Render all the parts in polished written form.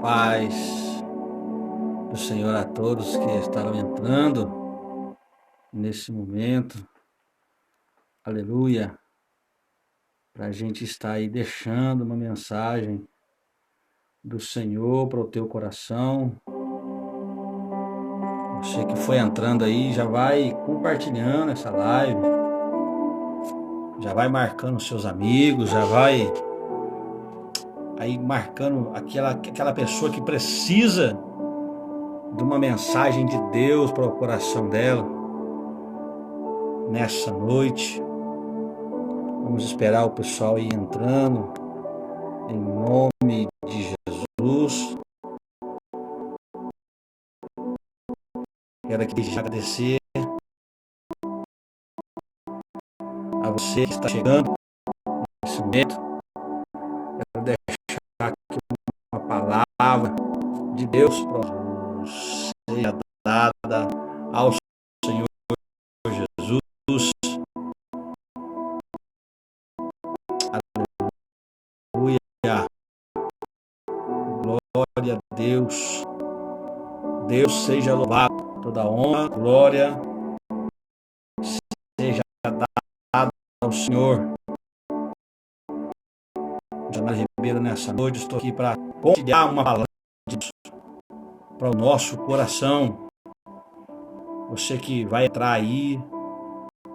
Paz do Senhor a todos que estarão entrando nesse momento, aleluia, para a gente estar aí deixando uma mensagem do Senhor para o teu coração. Você que foi entrando aí, já vai compartilhando essa live, já vai marcando seus amigos, já vai aí marcando aquela pessoa que precisa de uma mensagem de Deus para o coração dela nessa noite. Vamos esperar o pessoal ir entrando em nome de Jesus. Quero aqui já agradecer a você que está chegando nesse momento. Quero deixar aqui uma palavra de Deus para você, seja dada ao Senhor Jesus. Aleluia. Glória a Deus. Deus seja louvado. Toda honra, glória seja dada ao Senhor. Jamário Ribeiro, nessa noite estou aqui para compartilhar uma palavra de Deus para o nosso coração. Você que vai entrar aí,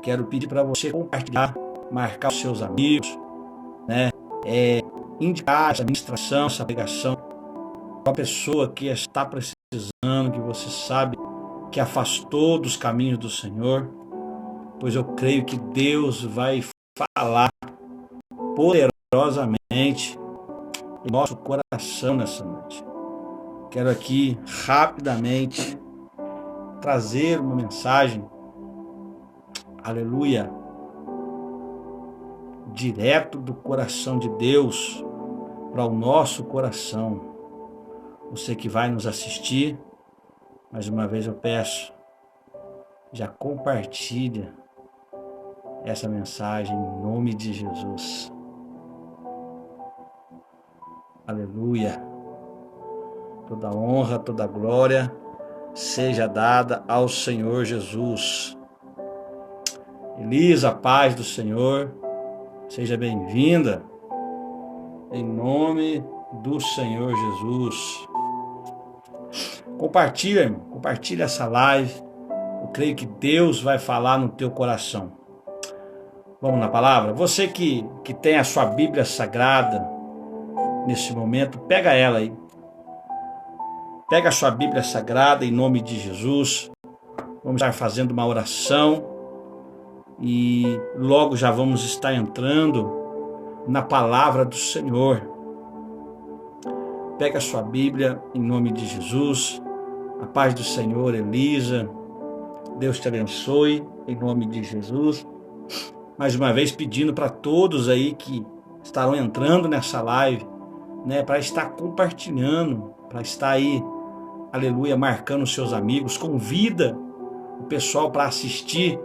quero pedir para você compartilhar, marcar os seus amigos, né? Indicar essa ministração, essa pregação para uma pessoa que está precisando, que você sabe que afastou dos caminhos do Senhor, pois eu creio que Deus vai falar poderosamente em nosso coração nessa noite. Quero aqui rapidamente trazer uma mensagem, aleluia, direto do coração de Deus para o nosso coração. Você que vai nos assistir, mais uma vez eu peço, já compartilha essa mensagem em nome de Jesus. Aleluia. Toda honra, toda glória seja dada ao Senhor Jesus. Elisa, paz do Senhor, seja bem-vinda em nome do Senhor Jesus. Compartilha, irmão, compartilha essa live. Eu creio que Deus vai falar no teu coração. Vamos na palavra? Você que tem a sua Bíblia Sagrada nesse momento, pega ela aí. Pega a sua Bíblia Sagrada em nome de Jesus. Vamos estar fazendo uma oração e logo já vamos estar entrando na palavra do Senhor. Pega a sua Bíblia em nome de Jesus. A paz do Senhor, Elisa. Deus te abençoe em nome de Jesus. Mais uma vez pedindo para todos aí que estarão entrando nessa live, né, para estar compartilhando, para estar aí, aleluia, marcando os seus amigos. Convida o pessoal para assistir.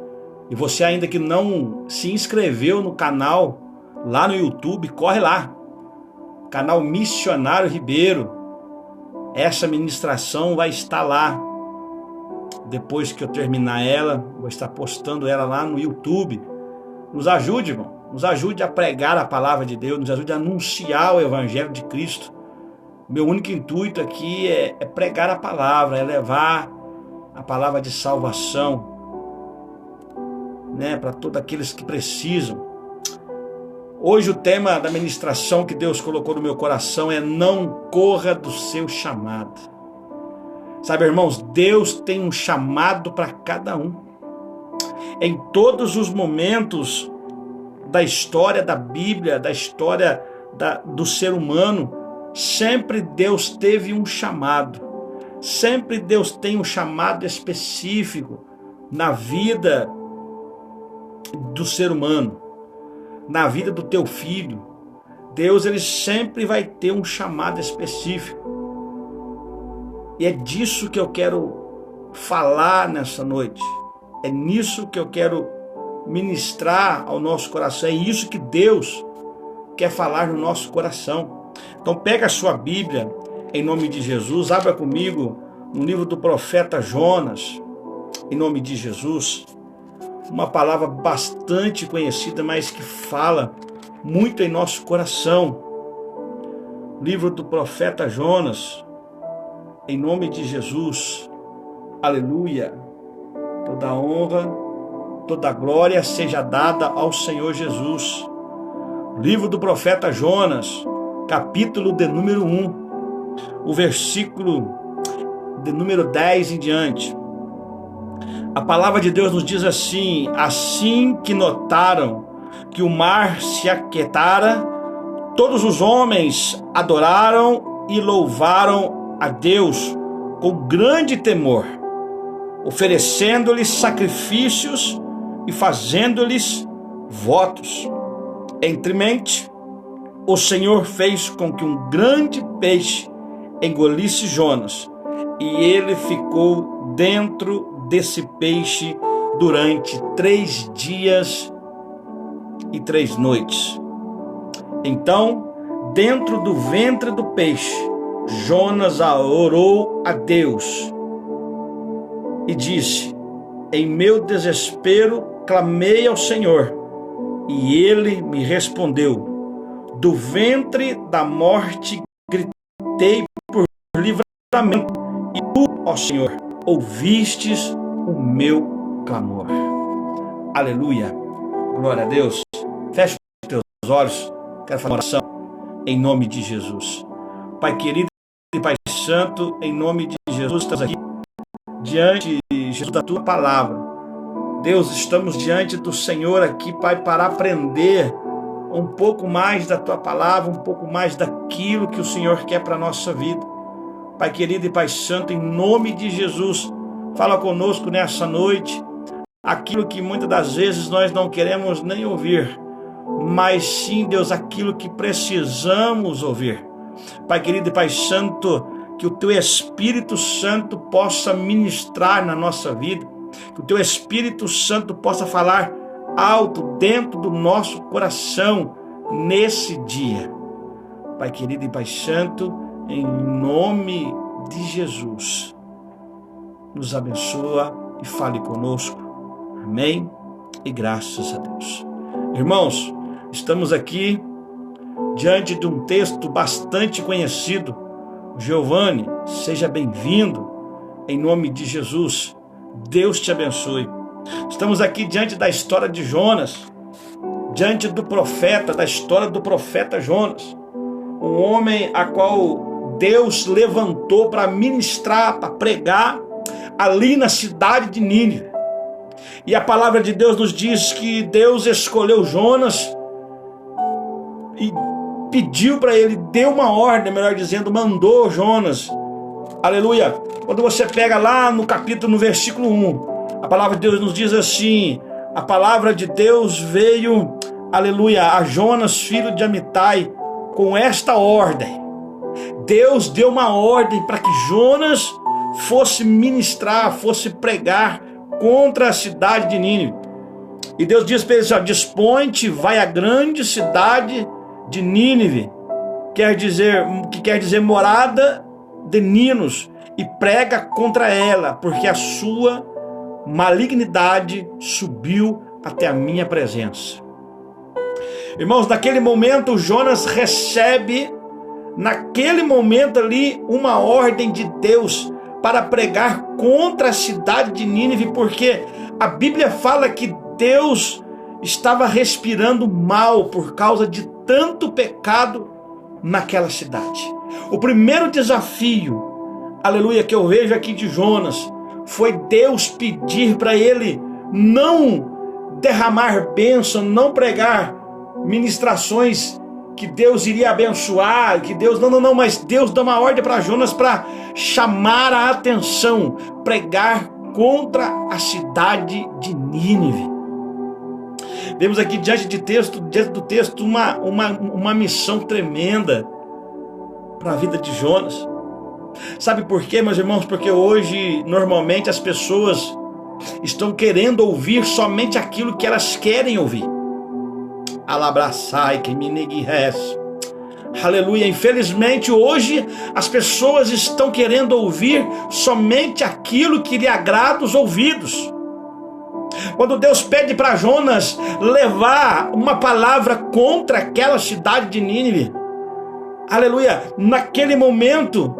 E você ainda que não se inscreveu no canal lá no YouTube, corre lá. Canal Missionário Ribeiro. Essa ministração vai estar lá. Depois que eu terminar ela, vou estar postando ela lá no YouTube. Nos ajude, irmão. Nos ajude a pregar a palavra de Deus. Nos ajude a anunciar o Evangelho de Cristo. Meu único intuito aqui é pregar a palavra, é levar a palavra de salvação, né, para todos aqueles que precisam. Hoje o tema da ministração que Deus colocou no meu coração é: não corra do seu chamado. Sabe, irmãos, Deus tem um chamado para cada um. Em todos os momentos da história da Bíblia, da história do ser humano, sempre Deus teve um chamado. Sempre Deus tem um chamado específico na vida do ser humano, na vida do teu filho. Deus, ele sempre vai ter um chamado específico. E é disso que eu quero falar nessa noite. É nisso que eu quero ministrar ao nosso coração. É isso que Deus quer falar no nosso coração. Então pega a sua Bíblia em nome de Jesus. Abra comigo no livro do profeta Jonas, em nome de Jesus. Uma palavra bastante conhecida, mas que fala muito em nosso coração. Livro do profeta Jonas, em nome de Jesus. Aleluia. Toda honra, toda glória seja dada ao Senhor Jesus. Livro do profeta Jonas, capítulo de número 1, o versículo de número 10 em diante. A palavra de Deus nos diz assim: assim que notaram que o mar se aquietara, todos os homens adoraram e louvaram a Deus com grande temor, oferecendo-lhes sacrifícios e fazendo-lhes votos. Entremente, o Senhor fez com que um grande peixe engolisse Jonas, e ele ficou dentro desse peixe durante 3 dias e 3 noites. Então, dentro do ventre do peixe, Jonas orou a Deus e disse: em meu desespero clamei ao Senhor, e ele me respondeu. Do ventre da morte gritei por livramento, e tu, ó Senhor, ouvistes o meu clamor. Aleluia. Glória a Deus. Feche os teus olhos. Quero fazer uma oração em nome de Jesus. Pai querido e Pai santo, em nome de Jesus, estamos aqui diante, Jesus, da tua palavra. Deus, estamos diante do Senhor aqui, Pai, para aprender um pouco mais da tua palavra, um pouco mais daquilo que o Senhor quer para a nossa vida. Pai querido e Pai santo, em nome de Jesus, fala conosco nessa noite, aquilo que muitas das vezes nós não queremos nem ouvir, mas sim, Deus, aquilo que precisamos ouvir. Pai querido e Pai santo, que o teu Espírito Santo possa ministrar na nossa vida, que o teu Espírito Santo possa falar alto dentro do nosso coração nesse dia. Pai querido e Pai santo, em nome de Jesus, nos abençoa e fale conosco. Amém e graças a Deus. Irmãos, estamos aqui diante de um texto bastante conhecido. Giovanni, seja bem-vindo em nome de Jesus. Deus te abençoe. Estamos aqui diante da história de Jonas, diante do profeta, da história do profeta Jonas, um homem a qual Deus levantou para ministrar, para pregar ali na cidade de Nínive. E a palavra de Deus nos diz que Deus escolheu Jonas e pediu para ele, deu uma ordem, melhor dizendo, mandou Jonas. Aleluia. Quando você pega lá no capítulo, no versículo 1, a palavra de Deus nos diz assim: a palavra de Deus veio, aleluia, a Jonas, filho de Amitai, com esta ordem. Deus deu uma ordem para que Jonas fosse ministrar, fosse pregar contra a cidade de Nínive. E Deus diz para ele: dispõe-te, vai à grande cidade de Nínive, que quer dizer morada de Ninos, e prega contra ela, porque a sua malignidade subiu até a minha presença. Irmãos, naquele momento Jonas recebe, naquele momento ali, uma ordem de Deus para pregar contra a cidade de Nínive, porque a Bíblia fala que Deus estava respirando mal por causa de tanto pecado naquela cidade. O primeiro desafio, aleluia, que eu vejo aqui de Jonas, foi Deus pedir para ele não derramar bênção, não pregar ministrações que Deus iria abençoar, que Deus, não, mas Deus dá uma ordem para Jonas para chamar a atenção, pregar contra a cidade de Nínive. Vemos aqui diante do texto uma missão tremenda para a vida de Jonas. Sabe por quê, meus irmãos? Porque hoje, normalmente, as pessoas estão querendo ouvir somente aquilo que elas querem ouvir. Alabraçai que me negues. Aleluia. Infelizmente hoje as pessoas estão querendo ouvir somente aquilo que lhe agrada os ouvidos. Quando Deus pede para Jonas levar uma palavra contra aquela cidade de Nínive, aleluia, naquele momento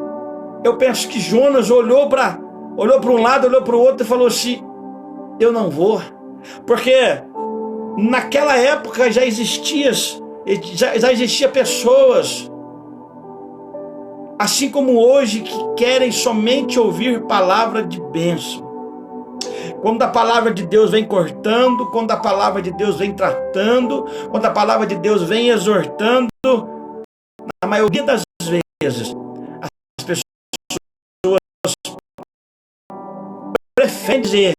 eu penso que Jonas olhou para um lado, olhou para o outro e falou assim: eu não vou, porque naquela época já existia pessoas, assim como hoje, que querem somente ouvir palavra de bênção. Quando a palavra de Deus vem cortando, quando a palavra de Deus vem tratando, quando a palavra de Deus vem exortando, na maioria das vezes, as pessoas preferem dizer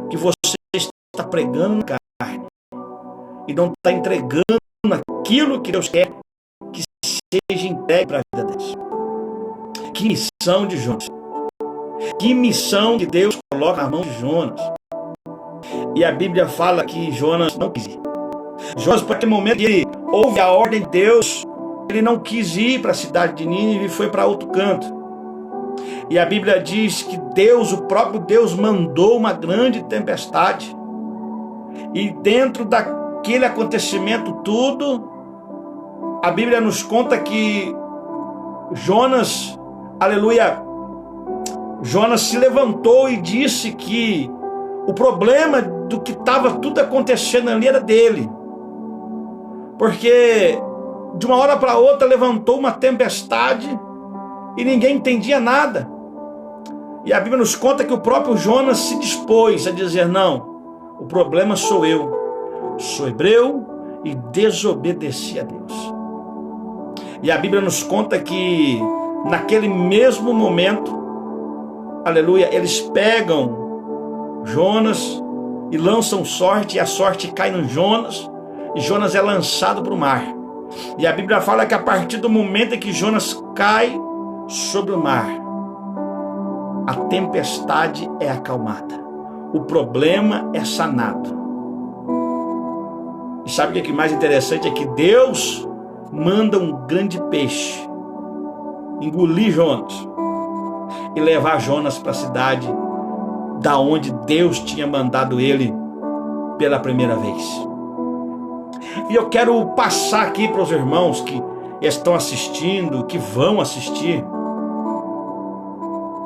que você está pregando na carne e não está entregando aquilo que Deus quer que seja entregue para a vida deles. Que missão de Jonas! Que missão que Deus coloca na mão de Jonas! E a Bíblia fala que Jonas não quis ir. Jonas, por aquele momento que ele ouve a ordem de Deus, ele não quis ir para a cidade de Nínive e foi para outro canto. E a Bíblia diz que Deus, o próprio Deus, mandou uma grande tempestade. E dentro daquele acontecimento tudo, a Bíblia nos conta que Jonas, aleluia, Jonas se levantou e disse que o problema do que estava tudo acontecendo ali era dele. Porque de uma hora para outra levantou uma tempestade e ninguém entendia nada. E a Bíblia nos conta que o próprio Jonas se dispôs a dizer: não, o problema sou eu, sou hebreu e desobedeci a Deus. E a Bíblia nos conta que naquele mesmo momento, aleluia, eles pegam Jonas e lançam sorte, e a sorte cai no Jonas, e Jonas é lançado para o mar. E a Bíblia fala que a partir do momento em que Jonas cai sobre o mar, a tempestade é acalmada, o problema é sanado. E sabe o que é mais interessante? É que Deus manda um grande peixe engolir Jonas e levar Jonas para a cidade da onde Deus tinha mandado ele pela primeira vez. E eu quero passar aqui para os irmãos que estão assistindo, que vão assistir,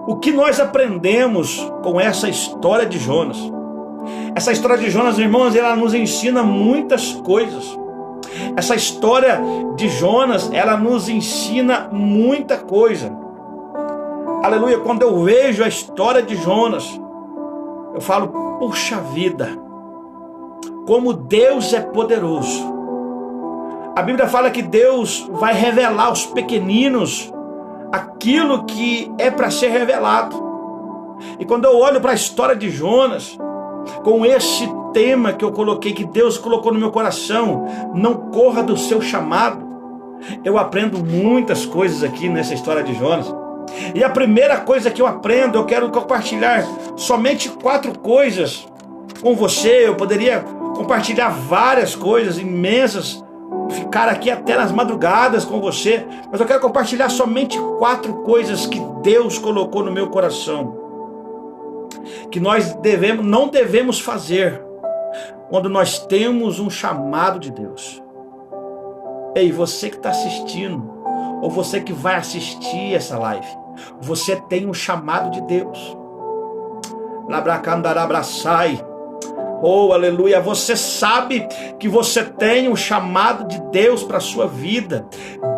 o que nós aprendemos com essa história de Jonas. Essa história de Jonas, irmãos, ela nos ensina muitas coisas. Essa história de Jonas, ela nos ensina muita coisa. Aleluia, quando eu vejo a história de Jonas, eu falo: puxa vida, como Deus é poderoso. A Bíblia fala que Deus vai revelar aos pequeninos aquilo que é para ser revelado. E quando eu olho para a história de Jonas, com esse tema que eu coloquei, que Deus colocou no meu coração, não corra do seu chamado, eu aprendo muitas coisas aqui nessa história de Jonas. E a primeira coisa que eu aprendo, eu quero compartilhar somente 4 coisas com você. Eu poderia compartilhar várias coisas imensas, ficar aqui até nas madrugadas com você, mas eu quero compartilhar somente 4 coisas que Deus colocou no meu coração, que nós não devemos fazer quando nós temos um chamado de Deus. Ei, você que está assistindo, ou você que vai assistir essa live, você tem um chamado de Deus. Labracandarabraçai. Oh, aleluia, você sabe que você tem um chamado de Deus para a sua vida.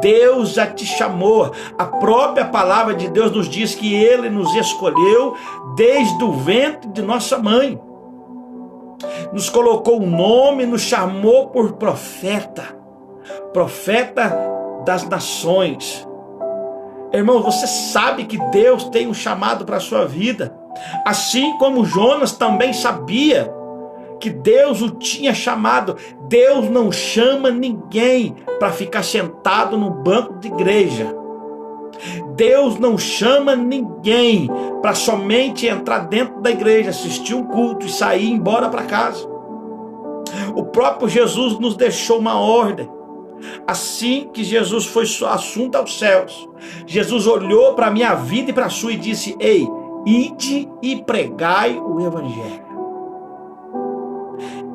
Deus já te chamou. A própria palavra de Deus nos diz que Ele nos escolheu desde o ventre de nossa mãe. Nos colocou um nome, nos chamou por profeta, profeta das nações. Irmão, você sabe que Deus tem um chamado para a sua vida, assim como Jonas também sabia que Deus o tinha chamado. Deus não chama ninguém para ficar sentado no banco de igreja. Deus não chama ninguém para somente entrar dentro da igreja, assistir um culto e sair embora para casa. O próprio Jesus nos deixou uma ordem. Assim que Jesus foi assunto aos céus, Jesus olhou para a minha vida e para a sua e disse: ei, ide e pregai o evangelho.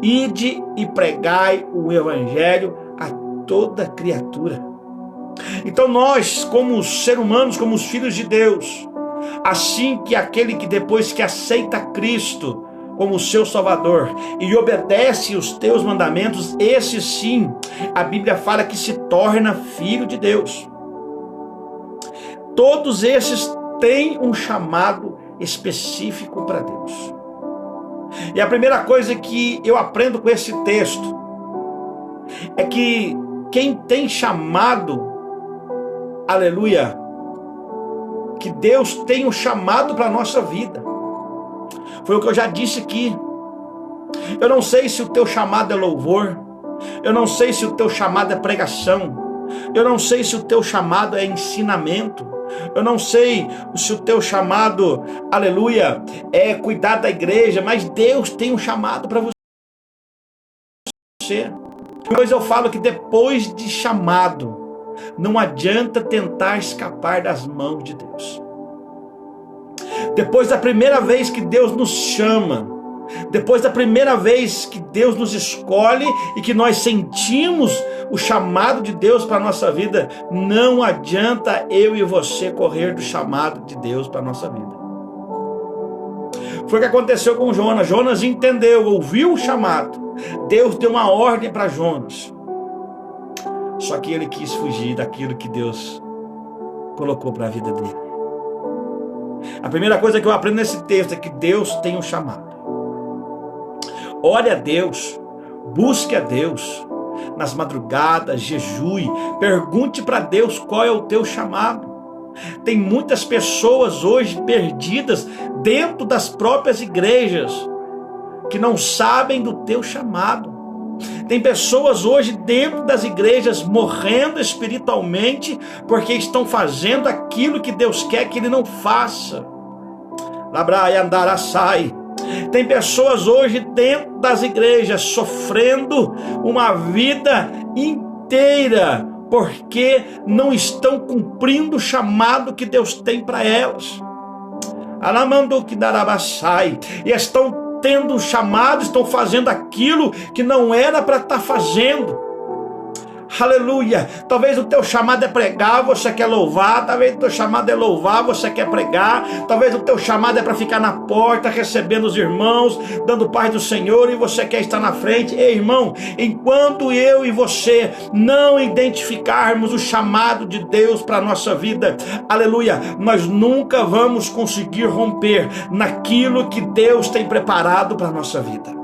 Ide e pregai o evangelho a toda criatura. Então nós, como seres humanos, como os filhos de Deus, assim que aquele que depois que aceita Cristo como seu Salvador e obedece os teus mandamentos, esse sim, a Bíblia fala que se torna filho de Deus. Todos esses têm um chamado específico para Deus. E a primeira coisa que eu aprendo com esse texto é que quem tem chamado, aleluia, que Deus tem um chamado para a nossa vida. Foi o que eu já disse aqui. Eu não sei se o teu chamado é louvor, eu não sei se o teu chamado é pregação, eu não sei se o teu chamado é ensinamento, eu não sei se o teu chamado, aleluia, é cuidar da igreja, mas Deus tem um chamado para você. Pois eu falo que depois de chamado, não adianta tentar escapar das mãos de Deus. Depois da primeira vez que Deus nos chama, depois da primeira vez que Deus nos escolhe e que nós sentimos o chamado de Deus para a nossa vida, não adianta eu e você correr do chamado de Deus para a nossa vida. Foi o que aconteceu com Jonas. Jonas entendeu, ouviu o chamado. Deus deu uma ordem para Jonas. Só que ele quis fugir daquilo que Deus colocou para a vida dele. A primeira coisa que eu aprendo nesse texto é que Deus tem um chamado. Ore a Deus, busque a Deus, nas madrugadas, jejue, pergunte para Deus qual é o teu chamado. Tem muitas pessoas hoje perdidas dentro das próprias igrejas, que não sabem do teu chamado. Tem pessoas hoje dentro das igrejas morrendo espiritualmente porque estão fazendo aquilo que Deus quer que ele não faça. Labrai andaraçai. Tem pessoas hoje dentro das igrejas sofrendo uma vida inteira porque não estão cumprindo o chamado que Deus tem para elas. Alamanduki darabaçai. E estão tendo um chamado, estão fazendo aquilo que não era para estar fazendo. Aleluia. Talvez o teu chamado é pregar, você quer louvar. Talvez o teu chamado é louvar, você quer pregar. Talvez o teu chamado é para ficar na porta, recebendo os irmãos, dando paz do Senhor, e você quer estar na frente. Ei, irmão, enquanto eu e você não identificarmos o chamado de Deus para a nossa vida, aleluia, nós nunca vamos conseguir romper naquilo que Deus tem preparado para a nossa vida.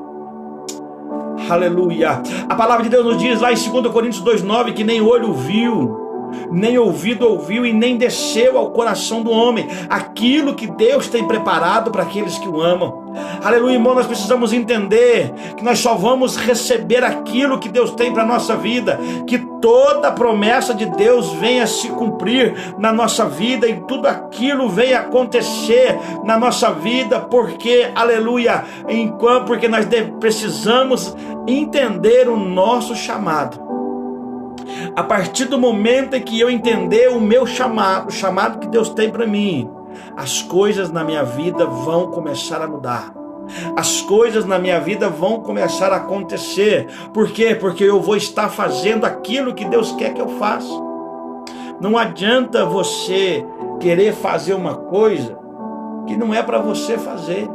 Aleluia. A palavra de Deus nos diz lá em 2 Coríntios 2,9 que nem olho viu, nem ouvido ouviu e nem desceu ao coração do homem aquilo que Deus tem preparado para aqueles que o amam. Aleluia, irmão, nós precisamos entender que nós só vamos receber aquilo que Deus tem para a nossa vida, que toda promessa de Deus venha se cumprir na nossa vida e tudo aquilo venha acontecer na nossa vida, porque, aleluia, porque nós precisamos entender o nosso chamado. A partir do momento em que eu entender o meu chamado, o chamado que Deus tem para mim, as coisas na minha vida vão começar a mudar. As coisas na minha vida vão começar a acontecer. Por quê? Porque eu vou estar fazendo aquilo que Deus quer que eu faça. Não adianta você querer fazer uma coisa que não é para você fazer.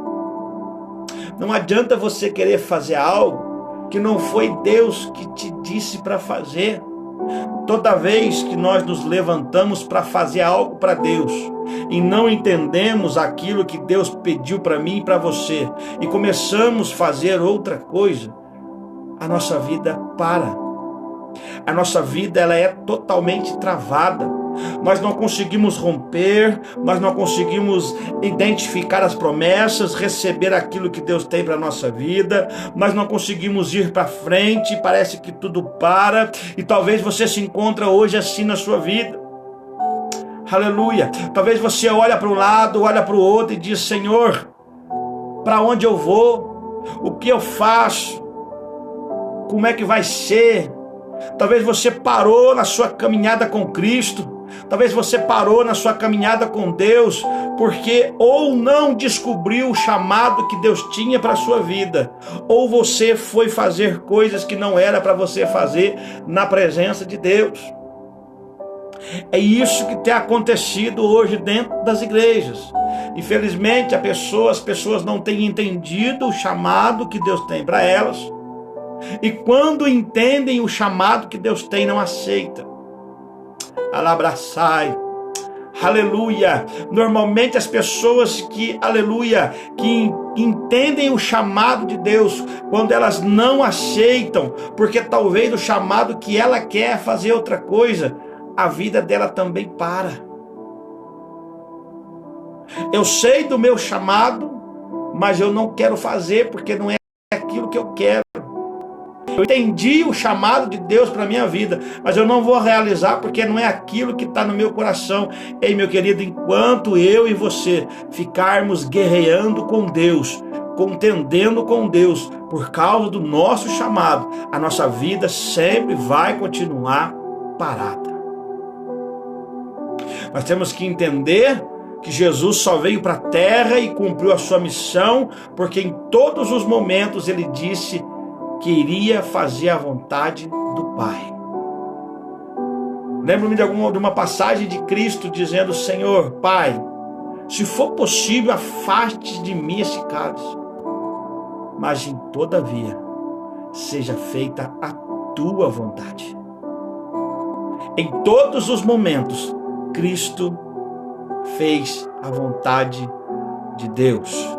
Não adianta você querer fazer algo que não foi Deus que te disse para fazer. Toda vez que nós nos levantamos para fazer algo para Deus e não entendemos aquilo que Deus pediu para mim e para você e começamos a fazer outra coisa, a nossa vida para. A nossa vida ela é totalmente travada. Nós não conseguimos romper, nós não conseguimos identificar as promessas, receber aquilo que Deus tem para a nossa vida, nós não conseguimos ir para frente, parece que tudo para, e talvez você se encontre hoje assim na sua vida. Aleluia. Talvez você olha para um lado, olha para o outro e diz: Senhor, para onde eu vou? O que eu faço? Como é que vai ser? Talvez você parou na sua caminhada com Cristo. Talvez você parou na sua caminhada com Deus porque ou não descobriu o chamado que Deus tinha para a sua vida, ou você foi fazer coisas que não era para você fazer na presença de Deus. É isso que tem acontecido hoje dentro das igrejas. Infelizmente, as pessoas não têm entendido o chamado que Deus tem para elas. E quando entendem o chamado que Deus tem, não aceita. Alabraçai. Aleluia. Normalmente as pessoas que entendem o chamado de Deus, quando elas não aceitam, porque talvez o chamado que ela quer fazer outra coisa, a vida dela também para. Eu sei do meu chamado, mas eu não quero fazer porque não é aquilo que eu quero. Eu entendi o chamado de Deus para a minha vida, mas eu não vou realizar porque não é aquilo que está no meu coração. Ei, meu querido, enquanto eu e você ficarmos guerreando com Deus, contendendo com Deus, por causa do nosso chamado, a nossa vida sempre vai continuar parada. Nós temos que entender que Jesus só veio para a terra e cumpriu a sua missão, porque em todos os momentos ele disse que iria fazer a vontade do Pai. Lembro-me de uma passagem de Cristo dizendo: Senhor, Pai, se for possível, afaste de mim esse cálice, mas todavia seja feita a tua vontade. Em todos os momentos, Cristo fez a vontade de Deus.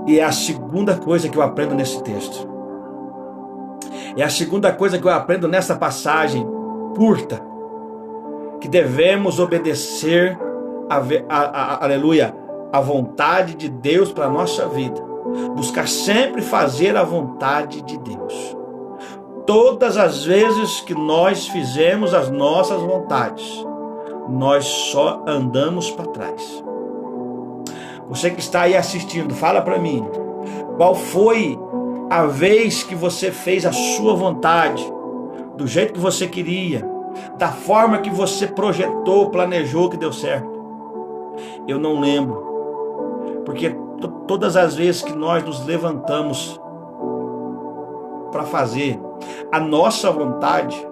E é a segunda coisa que eu aprendo nesse texto. É a segunda coisa que eu aprendo nessa passagem curta, que devemos obedecer a vontade de Deus para a nossa vida. Buscar sempre fazer a vontade de Deus. Todas as vezes que nós fizemos as nossas vontades, nós só andamos para trás. Você que está aí assistindo, fala para mim, qual foi a vez que você fez a sua vontade, do jeito que você queria, da forma que você projetou, planejou, que deu certo? Eu não lembro, porque todas as vezes que nós nos levantamos para fazer a nossa vontade,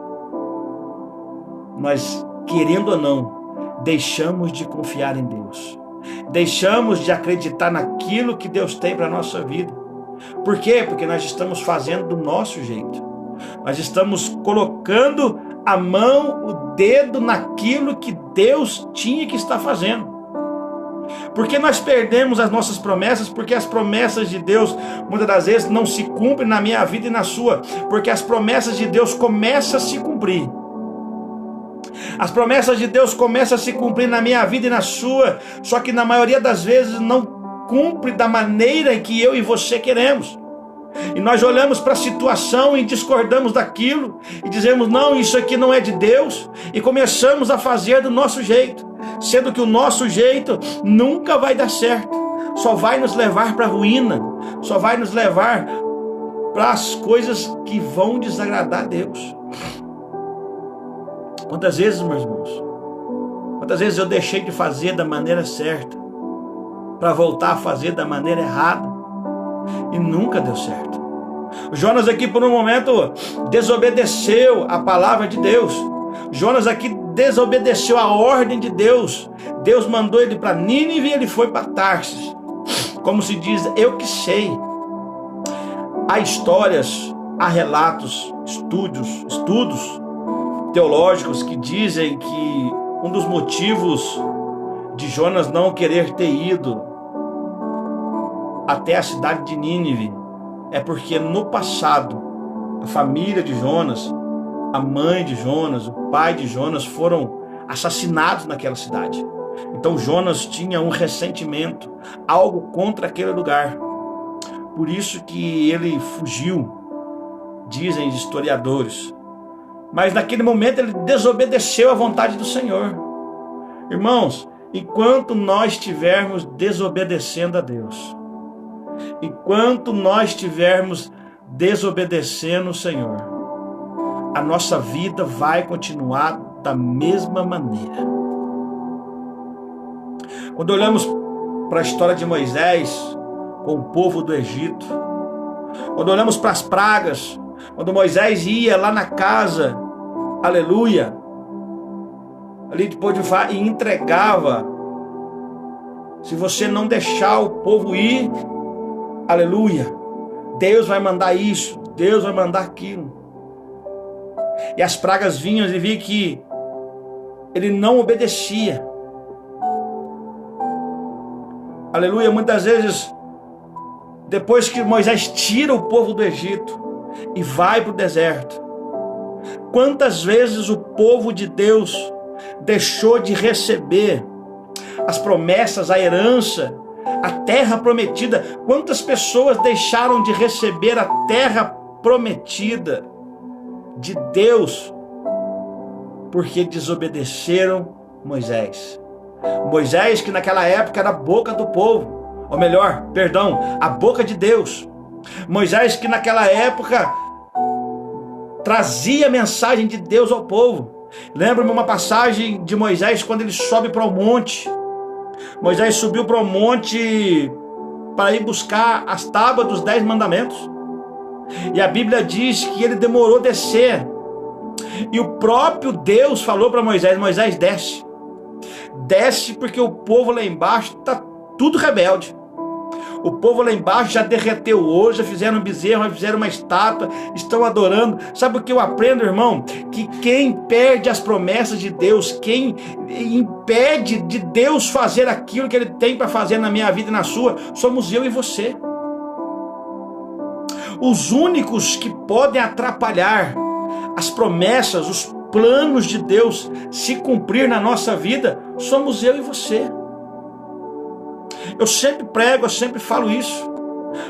nós, querendo ou não, deixamos de confiar em Deus, deixamos de acreditar naquilo que Deus tem para a nossa vida. Por quê? Porque nós estamos fazendo do nosso jeito. Nós estamos colocando a mão, o dedo naquilo que Deus tinha que estar fazendo. Porque nós perdemos as nossas promessas, porque as promessas de Deus muitas das vezes não se cumprem na minha vida e na sua, porque as promessas de Deus começam a se cumprir. As promessas de Deus começam a se cumprir na minha vida e na sua, só que na maioria das vezes não cumpre da maneira que eu e você queremos. E nós olhamos para a situação e discordamos daquilo e dizemos: não, isso aqui não é de Deus, e começamos a fazer do nosso jeito, sendo que o nosso jeito nunca vai dar certo, só vai nos levar para a ruína, só vai nos levar para as coisas que vão desagradar a Deus. Quantas vezes, meus irmãos, quantas vezes eu deixei de fazer da maneira certa para voltar a fazer da maneira errada e nunca deu certo. Jonas aqui por um momento desobedeceu a palavra de Deus. Jonas aqui desobedeceu a ordem de Deus. Deus mandou ele para Nínive e ele foi para Tarsis. Como se diz, eu que sei. Há histórias, há relatos, estudos teológicos que dizem que um dos motivos de Jonas não querer ter ido até a cidade de Nínive é porque no passado a família de Jonas, a mãe de Jonas, o pai de Jonas foram assassinados naquela cidade. Então Jonas tinha um ressentimento, algo contra aquele lugar. Por isso que ele fugiu, dizem os historiadores. Mas naquele momento ele desobedeceu à vontade do Senhor. Irmãos, enquanto nós estivermos desobedecendo a Deus, enquanto nós estivermos desobedecendo o Senhor, a nossa vida vai continuar da mesma maneira. Quando olhamos para a história de Moisés com o povo do Egito, quando olhamos para as pragas, quando Moisés ia lá na casa, aleluia, ali de Potifar, e entregava: se você não deixar o povo ir, aleluia, Deus vai mandar isso, Deus vai mandar aquilo. E as pragas vinham e via que ele não obedecia. Aleluia, muitas vezes, depois que Moisés tira o povo do Egito e vai para o deserto, quantas vezes o povo de Deus deixou de receber as promessas, a herança, a terra prometida? Quantas pessoas deixaram de receber a terra prometida de Deus porque desobedeceram Moisés? Moisés, que naquela época era a boca do povo, ou melhor, perdão, a boca de Deus. Moisés, que naquela época trazia a mensagem de Deus ao povo. Lembra-me uma passagem de Moisés quando ele sobe para o monte. Moisés subiu para o monte para ir buscar as tábuas dos 10 mandamentos. E a Bíblia diz que ele demorou a descer. E o próprio Deus falou para Moisés: Moisés, desce. Desce, porque o povo lá embaixo está tudo rebelde. O povo lá embaixo já derreteu hoje, já fizeram um bezerro, já fizeram uma estátua, estão adorando. Sabe o que eu aprendo, irmão? Que quem perde as promessas de Deus, quem impede de Deus fazer aquilo que Ele tem para fazer na minha vida e na sua, somos eu e você. Os únicos que podem atrapalhar as promessas, os planos de Deus se cumprir na nossa vida, somos eu e você. Eu sempre prego, eu sempre falo isso.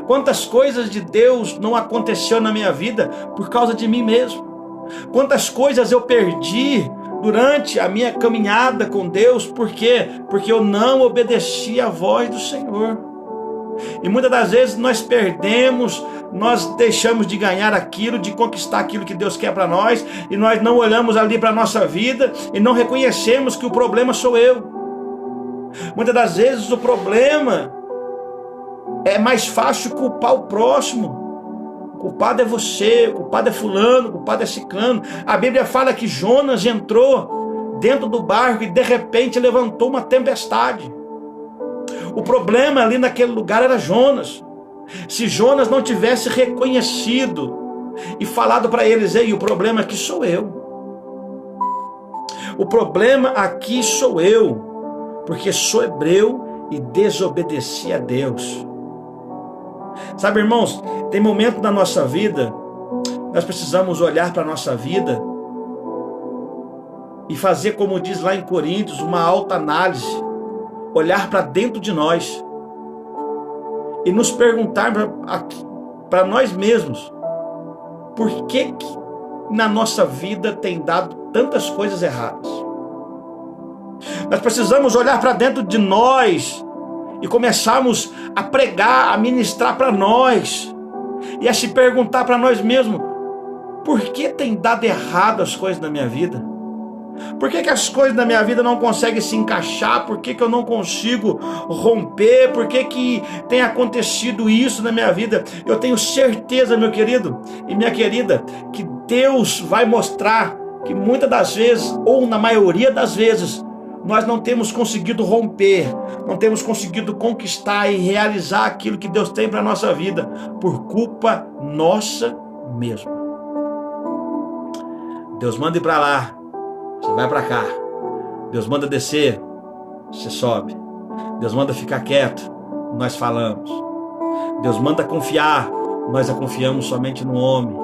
Quantas coisas de Deus não aconteceu na minha vida por causa de mim mesmo? Quantas coisas eu perdi durante a minha caminhada com Deus, por quê? Porque eu não obedeci à voz do Senhor. E muitas das vezes nós perdemos, nós deixamos de ganhar aquilo, de conquistar aquilo que Deus quer para nós, e nós não olhamos ali para a nossa vida e não reconhecemos que o problema sou eu. Muitas das vezes o problema é mais fácil culpar o próximo. O culpado é você, o culpado é fulano, o culpado é ciclano. A Bíblia fala que Jonas entrou dentro do barco e de repente levantou uma tempestade. O problema ali naquele lugar era Jonas. Se Jonas não tivesse reconhecido e falado para eles: ei, o problema aqui sou eu. O problema aqui sou eu, porque sou hebreu e desobedeci a Deus. Sabe, irmãos, tem momento na nossa vida, nós precisamos olhar para a nossa vida e fazer, como diz lá em Coríntios, uma autoanálise, olhar para dentro de nós e nos perguntar para nós mesmos: por que na nossa vida tem dado tantas coisas erradas? Nós precisamos olhar para dentro de nós e começarmos a pregar, a ministrar para nós e a se perguntar para nós mesmos: por que tem dado errado as coisas na minha vida? Por que as coisas na minha vida não conseguem se encaixar? Por que eu não consigo romper? Por que tem acontecido isso na minha vida? Eu tenho certeza, meu querido e minha querida, que Deus vai mostrar que muitas das vezes, ou na maioria das vezes, nós não temos conseguido romper, não temos conseguido conquistar e realizar aquilo que Deus tem para a nossa vida, por culpa nossa mesma. Deus manda ir para lá, você vai para cá. Deus manda descer, você sobe. Deus manda ficar quieto, nós falamos. Deus manda confiar, nós a confiamos somente no homem.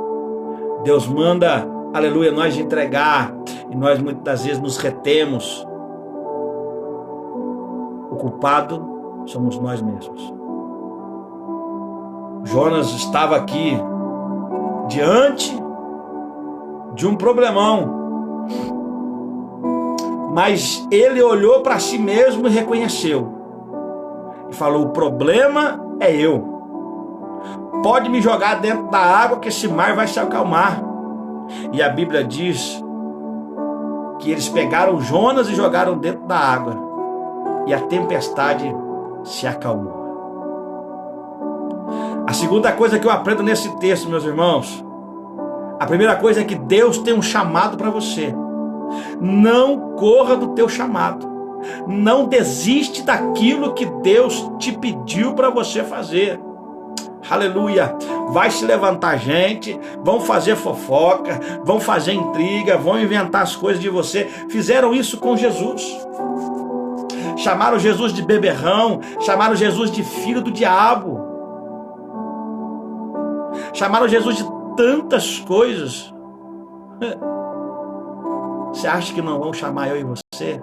Deus manda, aleluia, nós entregar, e nós muitas das vezes nos retemos. O culpado somos nós mesmos. Jonas estava aqui diante de um problemão, mas ele olhou para si mesmo e reconheceu e falou: o problema é eu. Pode me jogar dentro da água que esse mar vai se acalmar. E a Bíblia diz que eles pegaram Jonas e jogaram dentro da água, e a tempestade se acalmou. A segunda coisa que eu aprendo nesse texto, meus irmãos, a primeira coisa é que Deus tem um chamado para você. Não corra do teu chamado. Não desiste daquilo que Deus te pediu para você fazer. Aleluia. Vai se levantar gente, vão fazer fofoca, vão fazer intriga, vão inventar as coisas de você. Fizeram isso com Jesus. Chamaram Jesus de beberrão, chamaram Jesus de filho do diabo. Chamaram Jesus de tantas coisas. Você acha que não vão chamar eu e você?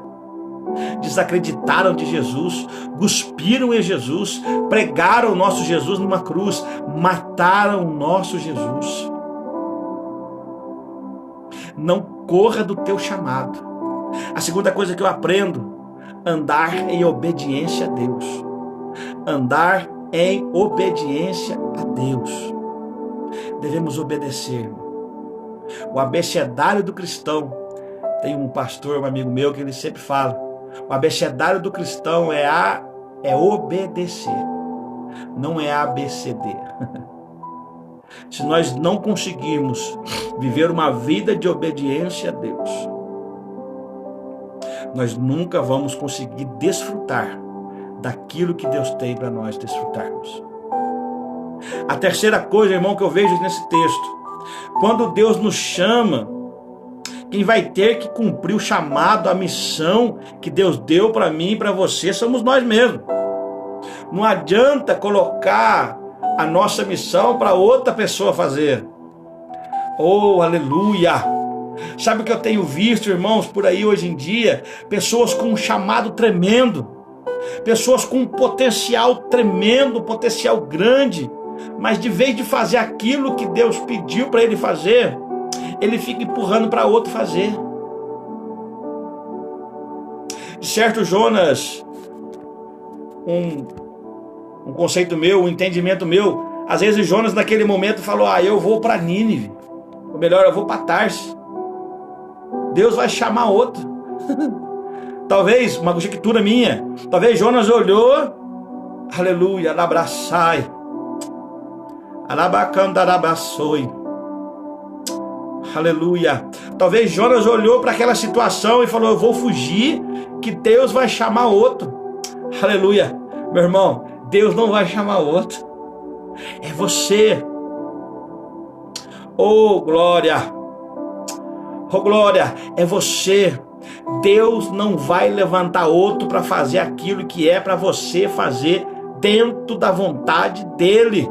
Desacreditaram de Jesus, cuspiram em Jesus, pregaram o nosso Jesus numa cruz, mataram o nosso Jesus. Não corra do teu chamado. A segunda coisa que eu aprendo, andar em obediência a Deus. Andar em obediência a Deus. Devemos obedecer. O abecedário do cristão, tem um pastor, um amigo meu, que ele sempre fala, o abecedário do cristão é obedecer, não é ABCD. Se nós não conseguirmos viver uma vida de obediência a Deus, nós nunca vamos conseguir desfrutar daquilo que Deus tem para nós desfrutarmos. A terceira coisa, irmão, que eu vejo nesse texto, quando Deus nos chama, quem vai ter que cumprir o chamado, a missão que Deus deu para mim e para você, somos nós mesmos. Não adianta colocar a nossa missão para outra pessoa fazer. Oh, aleluia! Sabe o que eu tenho visto, irmãos, por aí hoje em dia? Pessoas com um chamado tremendo, pessoas com um potencial tremendo, um potencial grande, mas de vez de fazer aquilo que Deus pediu para ele fazer, ele fica empurrando para outro fazer. De certo, Jonas, um conceito meu, um entendimento meu, às vezes Jonas naquele momento falou, eu vou para Nínive, ou melhor, eu vou para Tarsis. Deus vai chamar outro. Talvez, uma conjectura minha, talvez Jonas olhou, aleluia, alabraçai, alabacandarabaçoi, aleluia. Talvez Jonas olhou para aquela situação e falou, eu vou fugir, que Deus vai chamar outro. Aleluia. Meu irmão, Deus não vai chamar outro, é você. Oh glória, oh glória, é você. Deus não vai levantar outro para fazer aquilo que é para você fazer dentro da vontade dele.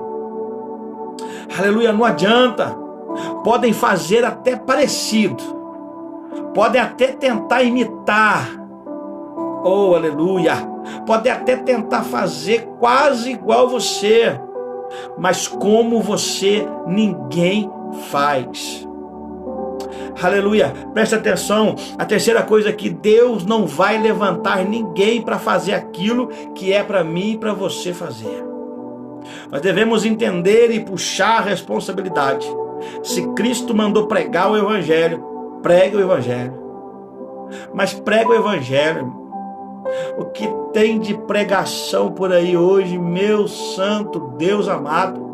Aleluia, não adianta. Podem fazer até parecido, podem até tentar imitar, oh aleluia, podem até tentar fazer quase igual você, mas como você, ninguém faz. Aleluia, presta atenção, a terceira coisa é que Deus não vai levantar ninguém para fazer aquilo que é para mim e para você fazer. Nós devemos entender e puxar a responsabilidade. Se Cristo mandou pregar o Evangelho, pregue o Evangelho. Mas prega o Evangelho. O que tem de pregação por aí hoje, meu santo Deus amado.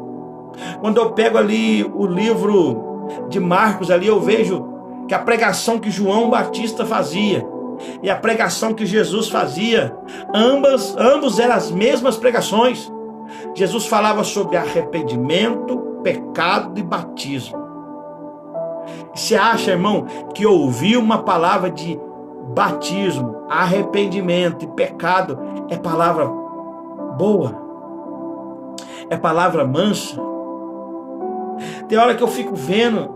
Quando eu pego ali o livro de Marcos, ali eu vejo que a pregação que João Batista fazia e a pregação que Jesus fazia, ambos eram as mesmas pregações. Jesus falava sobre arrependimento, pecado e batismo. Você acha, irmão, que ouvir uma palavra de batismo, arrependimento e pecado é palavra boa? É palavra mansa? Tem hora que eu fico vendo,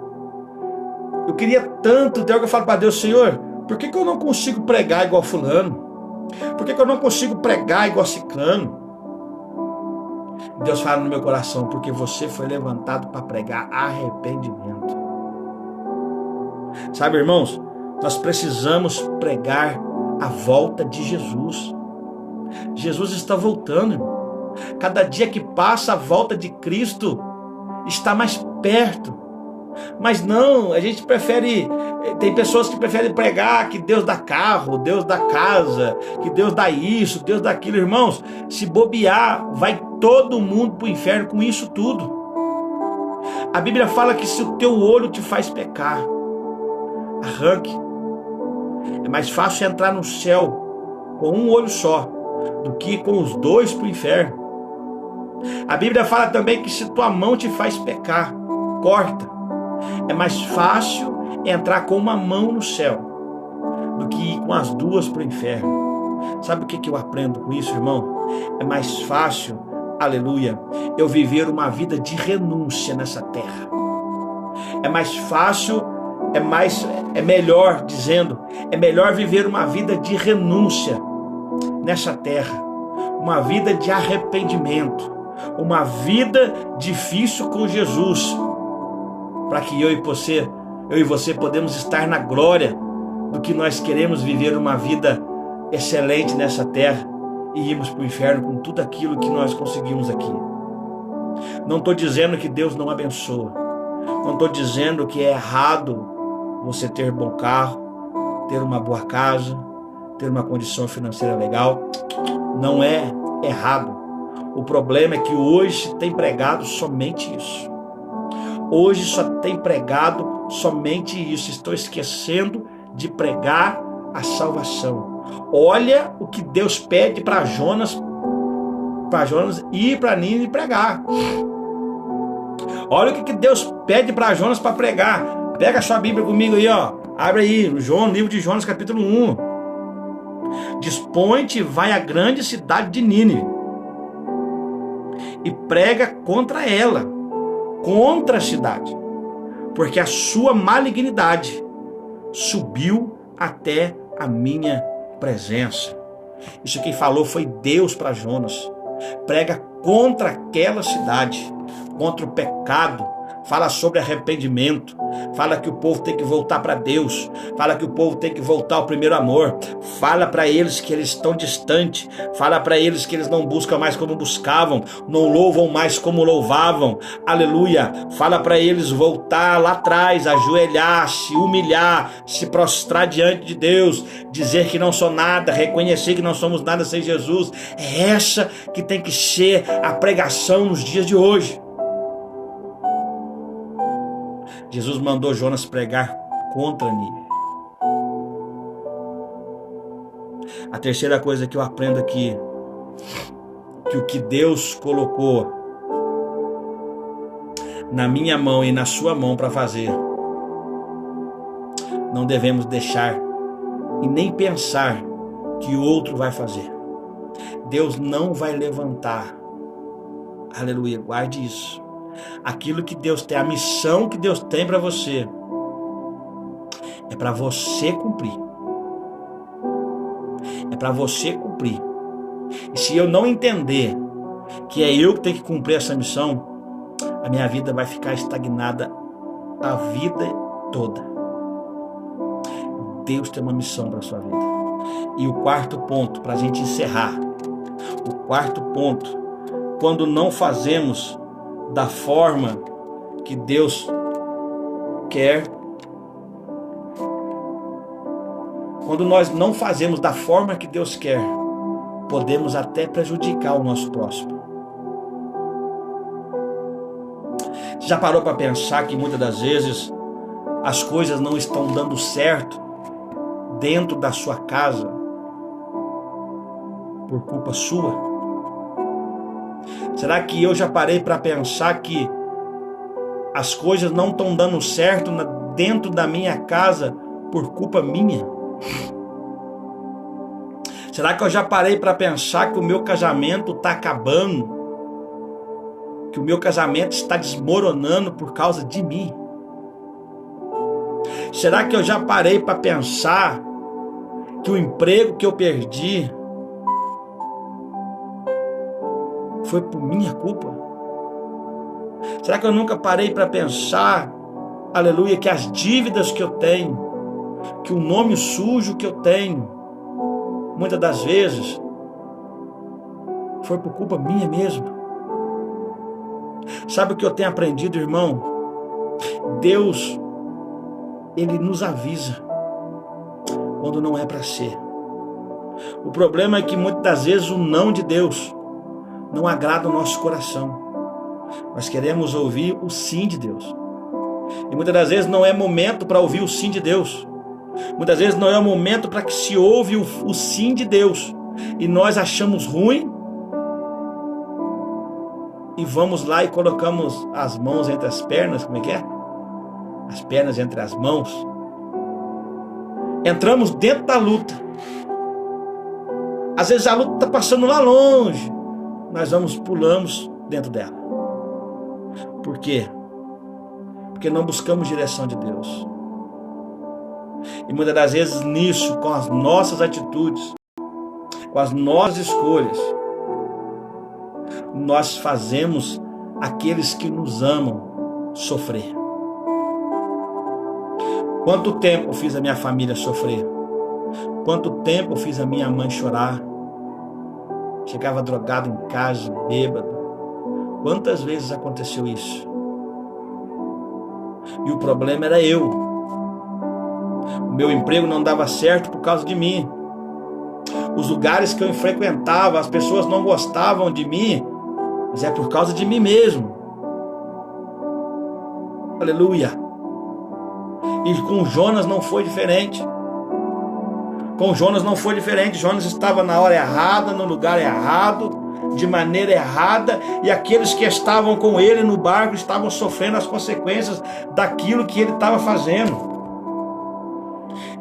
eu queria tanto, tem hora que eu falo para Deus, Senhor, por que eu não consigo pregar igual fulano? Por que eu não consigo pregar igual ciclano? Deus fala no meu coração, porque você foi levantado para pregar arrependimento. Sabe, irmãos, nós precisamos pregar a volta de Jesus. Jesus está voltando, irmão. Cada dia que passa, a volta de Cristo está mais perto. Mas não, a gente prefere, tem pessoas que preferem pregar que Deus dá carro, Deus dá casa, que Deus dá isso, Deus dá aquilo. Irmãos, se bobear, vai todo mundo para o inferno com isso tudo. A Bíblia fala que se o teu olho te faz pecar, arranque. É mais fácil entrar no céu com um olho só do que com os dois para o inferno. A Bíblia fala também que se tua mão te faz pecar, corta. É mais fácil entrar com uma mão no céu do que ir com as duas para o inferno. Sabe o que eu aprendo com isso, irmão? É mais fácil, aleluia, eu viver uma vida de renúncia nessa terra. É mais fácil, é melhor dizendo, é melhor viver uma vida de renúncia nessa terra, uma vida de arrependimento, uma vida difícil com Jesus, para que eu e você podemos estar na glória do que nós queremos viver uma vida excelente nessa terra e irmos para o inferno com tudo aquilo que nós conseguimos aqui. Não estou dizendo que Deus não abençoa, não estou dizendo que é errado você ter bom carro, ter uma boa casa, ter uma condição financeira legal. Não é errado. O problema é que hoje tem pregado somente isso. Hoje só tem pregado somente isso. Estou esquecendo de pregar a salvação. Olha o que Deus pede para Jonas ir para Nínive pregar. Olha o que Deus pede para Jonas para pregar. Pega a sua Bíblia comigo aí, ó. Abre aí, livro de Jonas, capítulo 1. Dispõe-te e vai à grande cidade de Nínive e prega contra ela, contra a cidade, porque a sua malignidade subiu até a minha presença. Isso quem falou foi Deus para Jonas. Prega contra aquela cidade, contra o pecado. Fala sobre arrependimento, fala que o povo tem que voltar para Deus, fala que o povo tem que voltar ao primeiro amor, fala para eles que eles estão distantes, fala para eles que eles não buscam mais como buscavam, não louvam mais como louvavam, aleluia. Fala para eles voltar lá atrás, ajoelhar, se humilhar, se prostrar diante de Deus, dizer que não são nada, reconhecer que não somos nada sem Jesus. É essa que tem que ser a pregação nos dias de hoje. Jesus mandou Jonas pregar contra Nínive. A terceira coisa que eu aprendo aqui, que o que Deus colocou na minha mão e na sua mão para fazer, não devemos deixar e nem pensar que o outro vai fazer. Deus não vai levantar, aleluia, guarde isso. Aquilo que Deus tem, a missão que Deus tem para você, é para você cumprir. É para você cumprir. E se eu não entender que é eu que tenho que cumprir essa missão, a minha vida vai ficar estagnada a vida toda. Deus tem uma missão para a sua vida. E o quarto ponto, para a gente encerrar, o quarto ponto, quando não fazemos da forma que Deus quer, quando nós não fazemos da forma que Deus quer, podemos até prejudicar o nosso próximo. Você já parou para pensar que muitas das vezes as coisas não estão dando certo dentro da sua casa por culpa sua? Será que eu já parei para pensar que as coisas não estão dando certo dentro da minha casa por culpa minha? Será que eu já parei para pensar que o meu casamento está acabando? Que o meu casamento está desmoronando por causa de mim? Será que eu já parei para pensar que o emprego que eu perdi foi por minha culpa? Será que eu nunca parei para pensar, aleluia, que as dívidas que eu tenho, que o nome sujo que eu tenho, muitas das vezes foi por culpa minha mesmo? Sabe o que eu tenho aprendido, irmão? Deus, Ele nos avisa quando não é para ser. O problema é que muitas das vezes o não de Deus não agrada o nosso coração. Nós queremos ouvir o sim de Deus. E muitas das vezes não é momento para ouvir o sim de Deus. Muitas vezes não é o momento para que se ouve o sim de Deus. E nós achamos ruim. E vamos lá e colocamos as mãos entre as pernas. Como é que é? As pernas entre as mãos. Entramos dentro da luta. Às vezes a luta está passando lá longe. Nós pulamos dentro dela. Por quê? Porque não buscamos direção de Deus. E muitas das vezes nisso, com as nossas atitudes, com as nossas escolhas, nós fazemos aqueles que nos amam sofrer. Quanto tempo eu fiz a minha família sofrer? Quanto tempo eu fiz a minha mãe chorar? Chegava drogado em casa, bêbado. Quantas vezes aconteceu isso? E o problema era eu. O meu emprego não dava certo por causa de mim. Os lugares que eu frequentava, as pessoas não gostavam de mim, mas é por causa de mim mesmo. Aleluia. E com Jonas não foi diferente. Com Jonas não foi diferente. Jonas estava na hora errada, no lugar errado, de maneira errada, e aqueles que estavam com ele no barco estavam sofrendo as consequências daquilo que ele estava fazendo.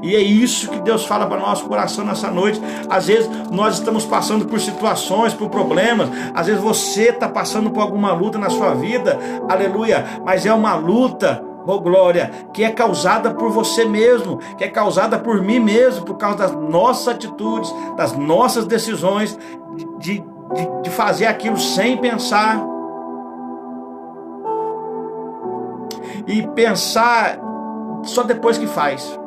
E é isso que Deus fala para o nosso coração nessa noite. Às vezes nós estamos passando por situações, por problemas. Às vezes você está passando por alguma luta na sua vida, aleluia, mas é uma luta, oh glória, que é causada por você mesmo, que é causada por mim mesmo, por causa das nossas atitudes, das nossas decisões, de fazer aquilo sem pensar. E pensar só depois que faz.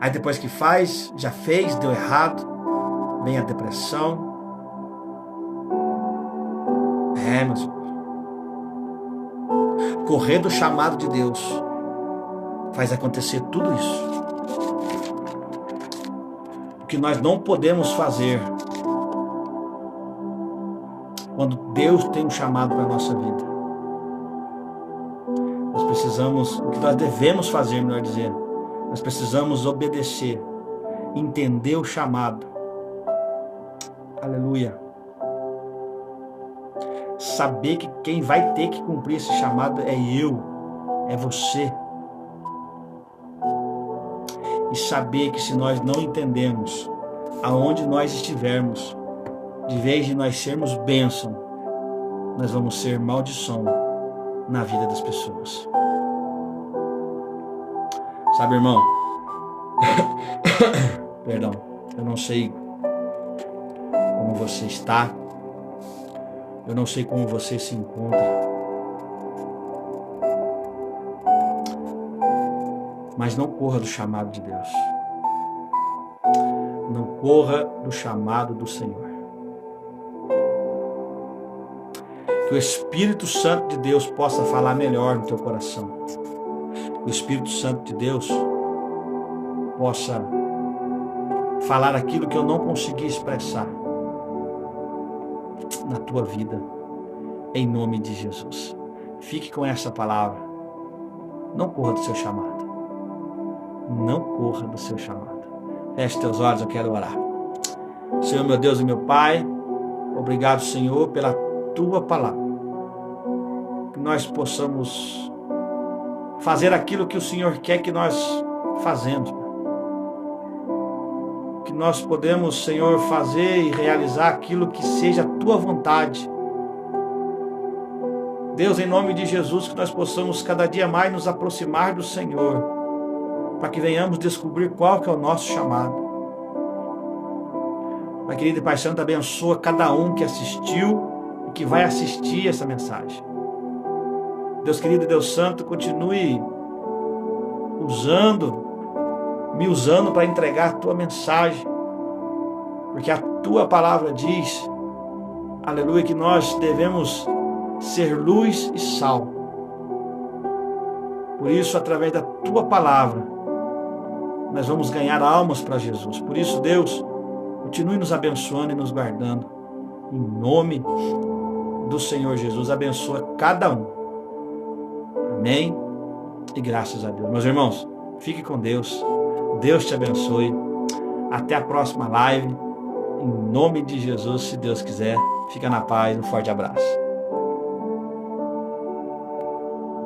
Aí depois que faz, já fez, deu errado, vem a depressão. Meus irmãos. Correr do chamado de Deus faz acontecer tudo isso. O que nós não podemos fazer quando Deus tem um chamado para a nossa vida. Nós precisamos, o que nós devemos fazer, melhor dizendo, nós precisamos obedecer, entender o chamado. Aleluia. Saber que quem vai ter que cumprir esse chamado é eu, é você. E saber que se nós não entendemos aonde nós estivermos, de vez de nós sermos bênção, nós vamos ser maldição na vida das pessoas. Sabe, irmão? Perdão, eu não sei como você está. Eu não sei como você se encontra. Mas não corra do chamado de Deus. Não corra do chamado do Senhor. Que o Espírito Santo de Deus possa falar melhor no teu coração. O Espírito Santo de Deus possa falar aquilo que eu não consegui expressar na tua vida, em nome de Jesus. Fique com essa palavra. Não corra do seu chamado. Não corra do seu chamado. Feche teus olhos, eu quero orar. Senhor, meu Deus e meu Pai, obrigado, Senhor, pela tua palavra. Que nós possamos fazer aquilo que o Senhor quer que nós fazemos. Que nós podemos, Senhor, fazer e realizar aquilo que seja a tua vontade. Deus, em nome de Jesus, que nós possamos cada dia mais nos aproximar do Senhor, para que venhamos descobrir qual que é o nosso chamado. Pai querido e Pai Santo, abençoa cada um que assistiu e que vai assistir essa mensagem. Deus querido e Deus Santo, continue me usando para entregar a tua mensagem, porque a tua palavra diz, aleluia, que nós devemos ser luz e sal. Por isso, através da tua palavra, nós vamos ganhar almas para Jesus. Por isso, Deus, continue nos abençoando e nos guardando. Em nome do Senhor Jesus, abençoa cada um. Amém? E graças a Deus. Meus irmãos, fique com Deus. Deus te abençoe. Até a próxima live. Em nome de Jesus, se Deus quiser. Fica na paz. Um forte abraço.